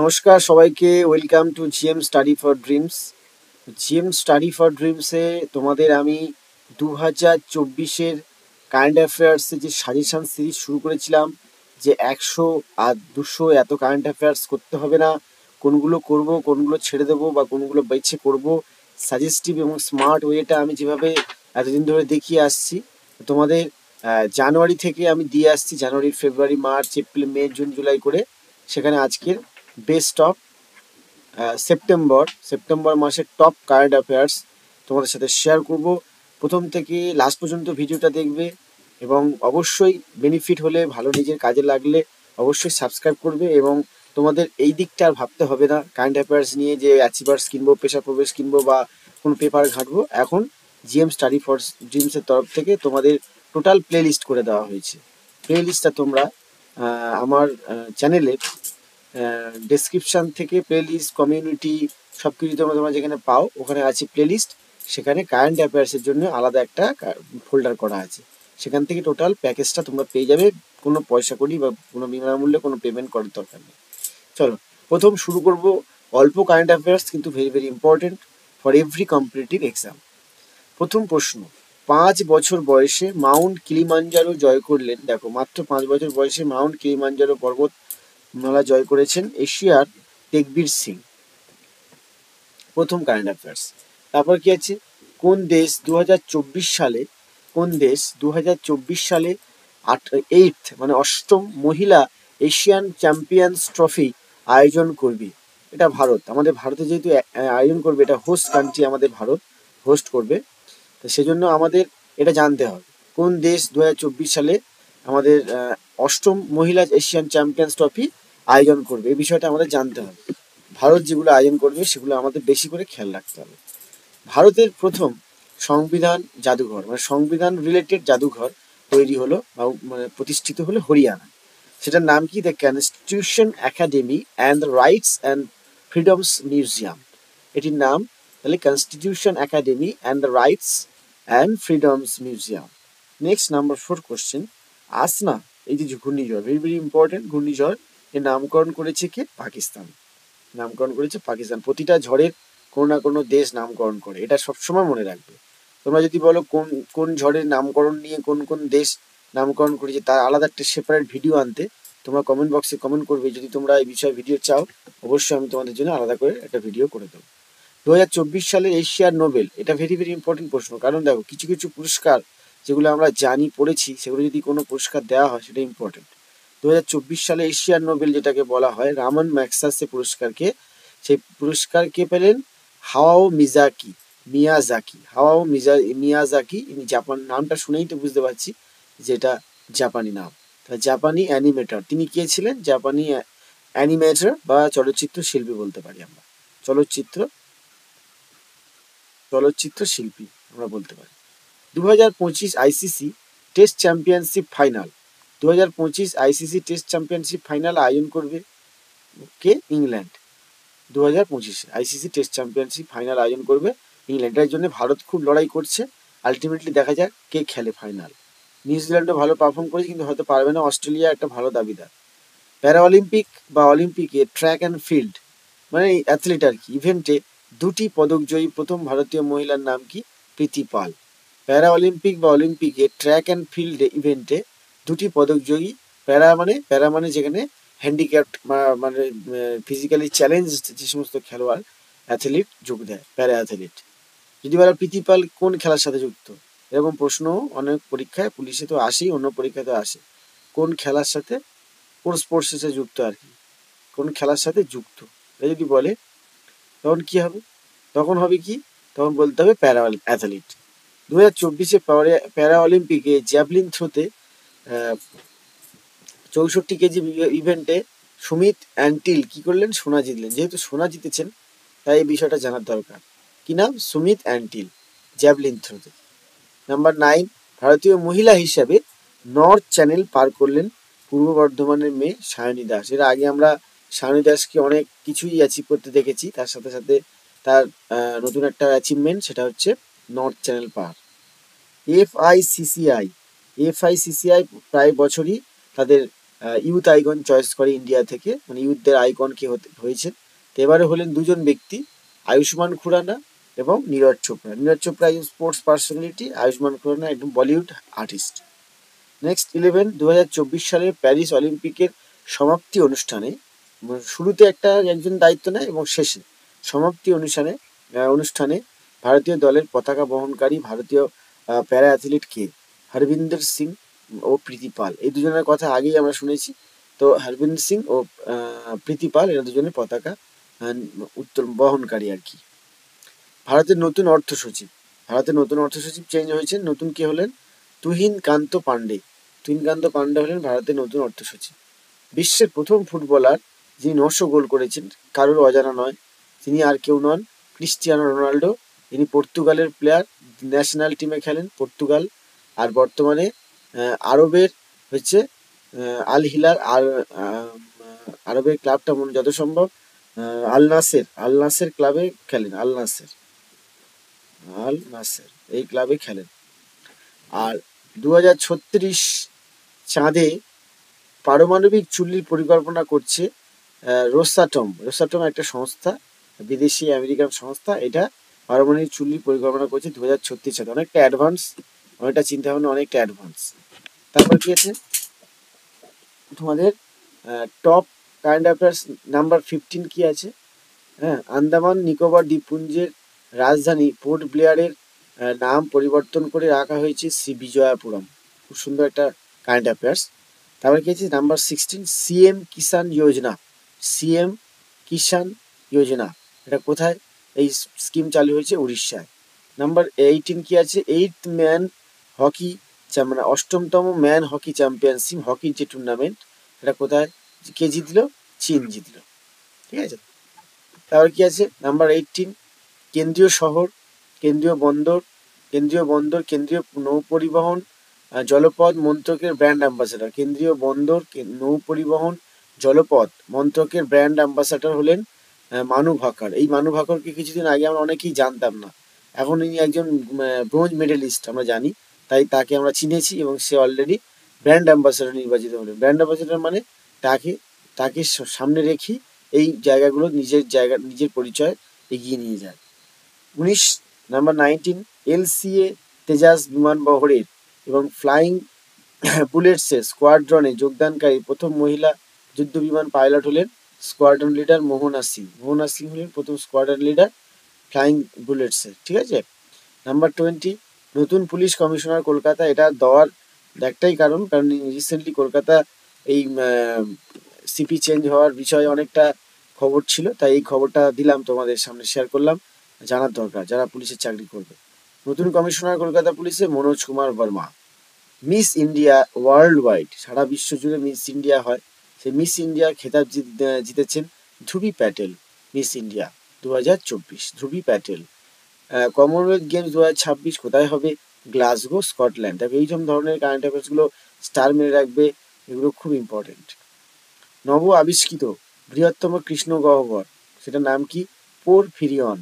নমস্কার সবাইকে, welcome to GM study for dreams. GM study for ড্রিমসে তোমাদের আমি 2024-এর কারেন্ট অ্যাফেয়ার্সে যে সাজেশন সিরিজ শুরু করেছিলাম, যে 100 আর 200 এত কারেন্ট অ্যাফেয়ার্স করতে হবে না, কোনগুলো করব, কোনগুলো ছেড়ে দেবো বা কোনগুলো বেছে করব, সাজেস্টিভ এবং স্মার্ট ওয়েটা আমি যেভাবে এতদিন ধরে দেখিয়ে আসছি তোমাদের। জানুয়ারি থেকে আমি দিয়ে আসছি, জানুয়ারি, ফেব্রুয়ারি, মার্চ, এপ্রিল, মে, জুন, জুলাই করে। সেখানে আজকের বেস্ট অফ সেপ্টেম্বর মাসের টপ কারেন্ট অ্যাফেয়ার্স তোমাদের সাথে শেয়ার করব। প্রথম থেকে লাস্ট পর্যন্ত ভিডিওটা দেখবে এবং অবশ্যই বেনিফিট হলে, ভালো নিজের কাজে লাগলে অবশ্যই সাবস্ক্রাইব করবে। এবং তোমাদের এই দিকটা আর ভাবতে হবে না কারেন্ট অ্যাফেয়ার্স নিয়ে, যে অ্যাচিভার্স কিনবো, পেশা প্রবেশ কিনবো বা কোনো পেপার ঘাঁটবো। এখন জিএম স্টাডি ফর ড্রিমসের তরফ থেকে তোমাদের টোটাল প্লে লিস্ট করে দেওয়া হয়েছে। প্লে লিস্টটা তোমরা আমার চ্যানেলে ডেসক্রিপশান থেকে প্লেলিস্ট, কমিউনিটি সব কিছু তোমরা যেখানে পাও ওখানে আছে প্লেলিস্ট। সেখানে কারেন্ট অ্যাফেয়ার্সের জন্য আলাদা একটা ফোল্ডার করা আছে। সেখান থেকে টোটাল প্যাকেজটা তোমরা পেয়ে যাবে, কোনো পয়সা করি বা কোনো বিনামূল্যে কোনো পেমেন্ট করার দরকার নেই। চলো প্রথম শুরু করব। অল্প কারেন্ট অ্যাফেয়ার্স কিন্তু very very important for every competitive exam. প্রথম প্রশ্ন, 5 বছর বয়সে মাউন্ট কিলিমাঞ্জারো জয় করলেন। দেখো, মাত্র 5 বছর বয়সে মাউন্ট কিলিমাঞ্জারো পর্বত মালা জয় করেছেন এশিয়ার তেকবীর সিং। প্রথম কারেন্ট অ্যাফেয়ার্স। তারপর কি আছে, কোন দেশ 2024 সালে 8th মানে অষ্টম মহিলা এশিয়ান চ্যাম্পিয়ন্স ট্রফি আয়োজন করবে? এটা ভারত। আমাদের ভারতে যেহেতু আয়োজন করবে, এটা হোস্ট কান্ট্রি, আমাদের ভারত হোস্ট করবে। তো সেজন্য আমাদের এটা জানতে হবে কোন দেশ 2024 সালে আমাদের অষ্টম মহিলা এশিয়ান চ্যাম্পিয়ন্স ট্রফি আয়োজন করবে। এই বিষয়টা আমাদের জানতে হবে। ভারত যেগুলো আয়োজন করবে সেগুলো আমাদের বেশি করে খেয়াল রাখতে হবে। ভারতের প্রথম সংবিধান জাদুঘর, মানে সংবিধান রিলেটেড জাদুঘর তৈরি হলো বা মানে প্রতিষ্ঠিত হলো হরিয়ানা। সেটার নাম কি? The constitution academy and the rights and freedoms museum. এটির নাম তাহলে constitution academy and the rights and freedoms museum. Next number 4 question, Asna, এই যে ঘূর্ণিঝড়, ভেরি ভেরি ইম্পর্টেন্ট ঘূর্ণিঝড়, এর নামকরণ করেছে কে? পাকিস্তান। নামকরণ করেছে পাকিস্তান। প্রতিটা ঝড়ের কোনো না কোনো দেশ নামকরণ করে, এটা সবসময় মনে রাখবে। তোমরা যদি বলো কোন কোন ঝড়ের নামকরণ নিয়ে কোন কোন দেশ নামকরণ করেছে, তার আলাদা একটা সেপারেট ভিডিও আনতে, তোমরা কমেন্ট বক্সে কমেন্ট করবে। যদি তোমরা এই বিষয়ে ভিডিও চাও, অবশ্যই আমি তোমাদের জন্য আলাদা করে একটা ভিডিও করে দেবো। 2024 সালের এশিয়ার নোবেল, এটা ভেরি ভেরি ইম্পর্টেন্ট প্রশ্ন। কারণ দেখো, কিছু কিছু পুরস্কার যেগুলো আমরা জানি, পড়েছি, সেগুলো যদি কোনো পুরস্কার দেওয়া হয় সেটা ইম্পর্টেন্ট। 2024 সালে এশিয়ার নোবেল যেটাকে বলা হয়, রামন ম্যাগসাসে পুরস্কারকে, সেই পুরস্কার কে পেলেন? হাওয়াও মিয়াজাকি। ইনি জাপান, নামটা শুনেই তো বুঝতে পারছি যে এটা জাপানি নাম। তাহলে জাপানি অ্যানিমেটর তিনি কে ছিলেন? জাপানি অ্যানিমেটর বা চলচ্চিত্র শিল্পী বলতে পারি আমরা। চলচ্চিত্র শিল্পী আমরা বলতে পারি। 2025 ICC test championship final, 2025 ICC test championship final আয়োজন করবে কে? England. 2025 ICC test championship final আয়োজন করবে ইংল্যান্ড। এর জন্য ভারত খুব লড়াই করছে। আলটিমেটলি দেখা যাক কে খেলে ফাইনাল। নিউজিল্যান্ডও ভালো পারফর্ম করেছে, কিন্তু হয়তো পারবে না। অস্ট্রেলিয়া একটা ভালো দাবিদার। প্যারা অলিম্পিক বা অলিম্পিকে ট্র্যাক অ্যান্ড ফিল্ড, মানে অ্যাথলিট আর কি, ইভেন্টে 2টি পদকজয়ী প্রথম ভারতীয় মহিলার নাম কি? প্রীতি পাল। প্যারা অলিম্পিক বা অলিম্পিকে ট্র্যাক অ্যান্ড ফিল্ড ইভেন্টে 2টি পদকজয়ী, প্যারা মানে যেখানে হ্যান্ডিক্যাপ্ট মানে ফিজিক্যালি চ্যালেঞ্জ যে সমস্ত খেলোয়াড়, অ্যাথলিট যোগ দেয়, প্যারা অ্যাথলিট। যদি বলা প্রীতি পাল কোন খেলার সাথে যুক্ত, এরকম প্রশ্ন অনেক পরীক্ষায়, পুলিশে তো আসেই, অন্য পরীক্ষাতে আসে। কোন খেলার সাথে, কোন স্পোর্টসের সাথে যুক্ত আর কি, কোন খেলার সাথে যুক্ত, এটা যদি বলে তখন কি হবে? তখন বলতে হবে প্যারা অ্যাথলিট। 2024 প্যারা অলিম্পিকে জ্যাভলিন থ্রোতে 64 কেজি ইভেন্টে সুমিত অ্যান্টিল কি করলেন? সোনা জিতলেন। যেহেতু সোনা জিতেছেন, তাই এই বিষয়টা জানার দরকার। কি নাম? সুমিত অ্যান্টিল, জ্যাভলিন থ্রোতে। নাম্বার 9, ভারতীয় মহিলা হিসাবে নর্থ চ্যানেল পার করলেন পূর্ব বর্ধমানের মেয়ে সায়নী দাস। এর আগে আমরা সায়নী দাসকে অনেক কিছুই অ্যাচিভ করতে দেখেছি, তার সাথে সাথে তার নতুন একটা অ্যাচিভমেন্ট, সেটা হচ্ছে নর্থ চ্যানেল পার। এফআইসিসিআই প্রায় বছরই তাদের ইউথ আইকন চয়েস করে ইন্ডিয়া থেকে, মানে ইউথদের আইকন কে হয়েছে। তো এবারে হলেন দুজন ব্যক্তি, আয়ুষ্মান খুরানা এবং নীরজ চোপড়া। নীরজ চোপড়া একজন স্পোর্টস পার্সোনালিটি, আয়ুষ্মান খুরানা একজন বলিউড আর্টিস্ট। নেক্সট 11 2024 সালের প্যারিস অলিম্পিকের সমাপ্তি অনুষ্ঠানে, শুরুতে একজন দায়িত্ব নেয় এবং শেষে সমাপ্তি অনুষ্ঠানে ভারতীয় দলের পতাকা বহনকারী ভারতীয় প্যারা অ্যাথলিট কে? হরবিন্দর সিং ও প্রীতি পাল। এই দুজনের কথা আগেই আমরা শুনেছি। তো হরবিন্দর সিং ও প্রীতি পাল এরা দুজনের পতাকা বহনকারী আর কি। ভারতের নতুন অর্থ সচিব, চেঞ্জ হয়েছে। নতুন কে হলেন? তুহিন কান্ত পান্ডে। হলেন ভারতের নতুন অর্থ সচিব। বিশ্বের প্রথম ফুটবলার যিনি 900 গোল করেছেন, কারোর অজানা নয়, তিনি আর কেউ নন, ক্রিস্টিয়ানো রোনাল্ডো। তিনি পর্তুগালের প্লেয়ার, ন্যাশনাল টিমে খেলেন পর্তুগাল। আর বর্তমানে আরবের হচ্ছে আল হিলাল, আর আরবের ক্লাবটা যত সম্ভব আল নাসের ক্লাবে খেলেন। আল নাসের এই ক্লাবে খেলেন। আর 2036 চাঁদে পারমাণবিক চুল্লির পরিকল্পনা করছে রোসাটম একটা সংস্থা, বিদেশি আমেরিকান সংস্থা। এটা পারমাণবিক চুল্লির পরিকল্পনা করছে 2036 সালে। অনেকটা অ্যাডভান্স, অনেকটা চিন্তা ভাবনা, অনেকটা অ্যাডভান্স। তারপর কি আছে তোমাদের টপ কারেন্ট অ্যাফেয়ার্স নাম্বার 15 কি আছে? হ্যাঁ, আন্দামান নিকোবর দ্বীপপুঞ্জের রাজধানী পোর্ট ব্লেয়ারের নাম পরিবর্তন করে রাখা হয়েছে শ্রী বিজয়াপুরম। খুব সুন্দর একটা কারেন্ট অ্যাফেয়ার্স। তারপরে কি আছে নাম্বার 16 সিএম কিষাণ যোজনা। এটা কোথায় এই স্কিম চালু হয়েছে? উড়িষ্যায়। নাম্বার 18 কি আছে? মানে 8তম ম্যান হকি চ্যাম্পিয়নশিপ, হকির যে টুর্নামেন্ট, এটা কোথায় কে জিতলো? চীন জিতলো। ঠিক আছে। তারপর কি আছে নাম্বার 18 কেন্দ্রীয় শহর, কেন্দ্রীয় বন্দর, কেন্দ্রীয় নৌপরিবহন জলপথ মন্ত্রকের ব্র্যান্ড অ্যাম্বাসেডর। কেন্দ্রীয় বন্দর নৌপরিবহন জলপথ মন্ত্রকের ব্র্যান্ড অ্যাম্বাসেডর হলেন মানু ভাকর। এই মানু ভাকরকে কিছুদিন আগে আমরা অনেকেই জানতাম না, এখন ইনি একজন ব্রোঞ্জ মেডেলিস্ট আমরা জানি, তাই তাকে আমরা চিনেছি এবং সে অলরেডি ব্র্যান্ড অ্যাম্বাসেডর নির্বাচিত হলেন। ব্র্যান্ড অ্যাম্বাসেডর মানে তাকে সামনে রেখে এই জায়গাগুলো নিজের পরিচয় এগিয়ে নিয়ে যায়। নাম্বার 19 এলসিএ তেজাস বিমানবহরের এবং ফ্লাইং বুলেটসের স্কোয়াড্রনে যোগদানকারী প্রথম মহিলা যুদ্ধ বিমান পাইলট হলেন স্কোয়াড্রন লিডার মোহনা সিং হলেন প্রথম স্কোয়াড্রন লিডার ফ্লাইং বুলেটসের। ঠিক আছে। নাম্বার 20 নতুন পুলিশ কমিশনার কলকাতা। এটা দেওয়ার একটাই কারণ রিসেন্টলি কলকাতা এই সিপি চেঞ্জ হওয়ার বিষয়ে অনেকটা খবর ছিল, তাই এই খবরটা দিলাম, তোমাদের সামনে শেয়ার করলাম, জানার দরকার যারা পুলিশের চাকরি করবে। নতুন কমিশনার কলকাতা পুলিশে Manoj Kumar Verma. Miss India worldwide, সারা বিশ্ব জুড়ে মিস ইন্ডিয়া হয়, সেই মিস ইন্ডিয়ার খেতাব জিতেছেন Dhruvi Patel. Miss India 2024 Dhruvi Patel. Commonwealth games 2026 কোথায় হবে? Glasgow, Scotland. তবে এই ধরনের কারেন্ট অ্যাফেয়ার্সগুলো স্টার মেরে রাখবে, এগুলো খুব ইম্পর্টেন্ট। নব আবিষ্কৃত বৃহত্তম কৃষ্ণ গহ্বর, সেটার নাম কি? পোরফিরিয়ন।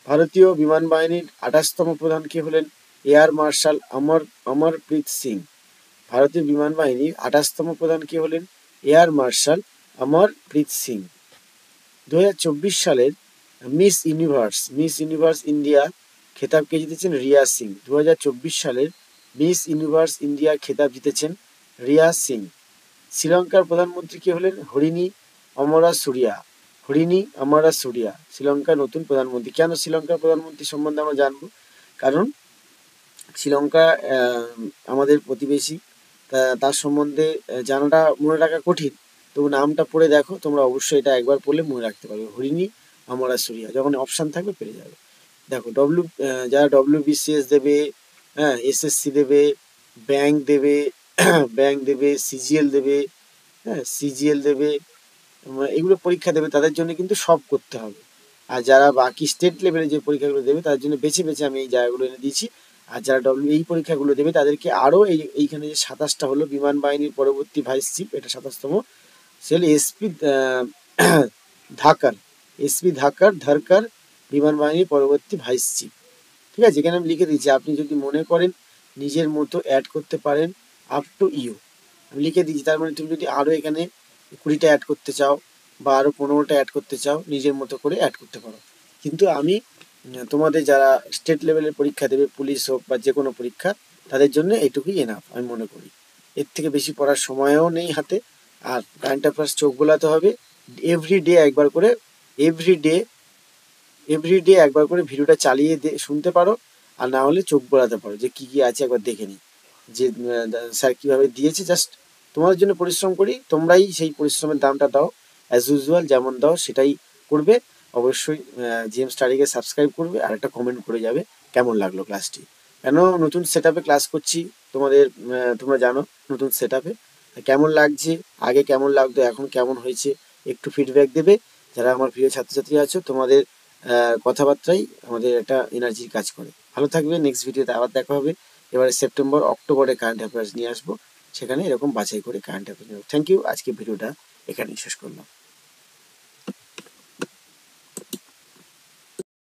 ভারতীয় বিমান বাহিনীর 28তম প্রধান কে হলেন? Air marshal Amarpreet Singh. ভারতীয় বিমান বাহিনীর 28তম প্রধান কে হলেন? Air marshal Amarpreet Singh. 2024 সালের মিস ইউনিভার্স ইন্ডিয়া খেতাব কে জিতেছেন? রিয়া সিং। 2024 সালের মিস ইউনিভার্স ইন্ডিয়া খেতাব জিতেছেন রিয়া সিং। শ্রীলঙ্কার প্রধানমন্ত্রী কে হলেন? হরিণী অমরা সুরিয়া শ্রীলঙ্কার নতুন প্রধানমন্ত্রী। কেন শ্রীলঙ্কার প্রধানমন্ত্রী সম্বন্ধে আমরা জানবো? কারণ শ্রীলঙ্কা আমাদের প্রতিবেশী, তার সম্বন্ধে জানাটা মনে রাখা কঠিন, তবু নামটা পড়ে দেখো তোমরা, অবশ্যই এটা একবার পড়লে মনে রাখতে পারবে। হরিণী অমরা সুরিয়া, যখন অপশান থাকবে পেরে যাবে। দেখো যারা WBCS দেবে, হ্যাঁ, SSC দেবে, ব্যাংক দেবে, CGL দেবে, এগুলো পরীক্ষা দেবে, তাদের জন্য কিন্তু সব করতে হবে। আর যারা বাকি স্টেট লেভেলে যে পরীক্ষাগুলো দেবে তাদের জন্য বেছে আমি এই জায়গাগুলো এনে দিয়েছি। আর যারা এই পরীক্ষাগুলো দেবে তাদেরকে আরও এইখানে যে 27টা হলো বিমান বাহিনীর পরবর্তী ভাইস চিফ, এটা 27তম সেল ধারকার বিমান বাহিনীর পরবর্তী ভাইস চিফ। ঠিক আছে, এখানে আমি লিখে দিচ্ছি, আপনি যদি মনে করেন নিজের মতো অ্যাড করতে পারেন, আপ টু ইউ। আমি লিখে দিয়েছি। তার মানে তুমি যদি আরও এখানে 20টা অ্যাড করতে চাও বা আরও 15টা অ্যাড করতে চাও, নিজের মতো করে অ্যাড করতে পারো। কিন্তু আমি তোমাদের যারা স্টেট লেভেলের পরীক্ষা দেবে, পুলিশ হোক বা যে কোনো পরীক্ষা, তাদের জন্য এইটুকুই এনাফ আমি মনে করি। এর থেকে বেশি পড়ার সময়ও নেই হাতে। আর কারেন্ট অ্যাফেয়ার্স চোখ বোলাতে হবে। এভরিডে একবার করে, এভরিডে এভরিডে একবার করে ভিডিওটা চালিয়ে শুনতে পারো, আর না হলে চোখ বোলাতে পারো যে কী কী আছে একবার দেখে নিই, যে স্যার কীভাবে দিয়েছে। জাস্ট তোমাদের জন্য পরিশ্রম করি, তোমরাই সেই পরিশ্রমের দামটা দাও। অ্যাজ ইউজুয়াল যেমন দাও সেটাই করবে। অবশ্যই জিএম স্টাডিকে সাবস্ক্রাইব করবে আর একটা কমেন্ট করে যাবে কেমন লাগলো ক্লাসটি। কেন নতুন সেট আপে ক্লাস করছি তোমাদের, তোমরা জানো নতুন সেট আপে কেমন লাগছে, আগে কেমন লাগতো এখন কেমন হয়েছে, একটু ফিডব্যাক দেবে। যারা আমার প্রিয় ছাত্রছাত্রী আছো, তোমাদের কথাবার্তাই আমাদের একটা এনার্জির কাজ করে। ভালো থাকবে, নেক্সট ভিডিওতে আবার দেখা হবে। এবারে সেপ্টেম্বর অক্টোবরে কারেন্ট অ্যাফেয়ার্স নিয়ে আসবো, সেখানে এরকম বাছাই করে কারেন্ট অ্যাফেয়ার্স নেব। থ্যাংক ইউ, আজকে ভিডিওটা এখানেই শেষ করলাম।